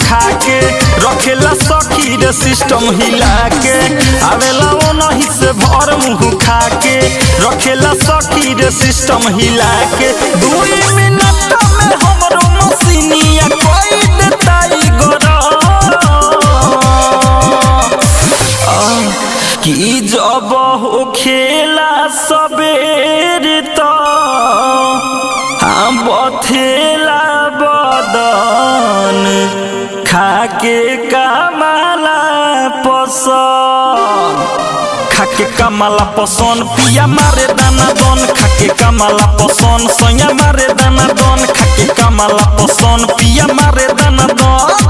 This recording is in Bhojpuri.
खा के रखेला सखी रे सिस्टम हिला के आवेला वो नहीं से भर मुँह खा के रखेला सखी रे सिस्टम हिला के 2 मिनट में हमरो मसीनिया कोई देता कि जब हो खेला सबेर तो हम बथेला बदन खाके कमला पसंद खाके कमला पसंद पिया मारे दाना दन खाके कमला पसंद सैया मारे दाना दन खाके कमला पसंद पिया मारे दाना दन।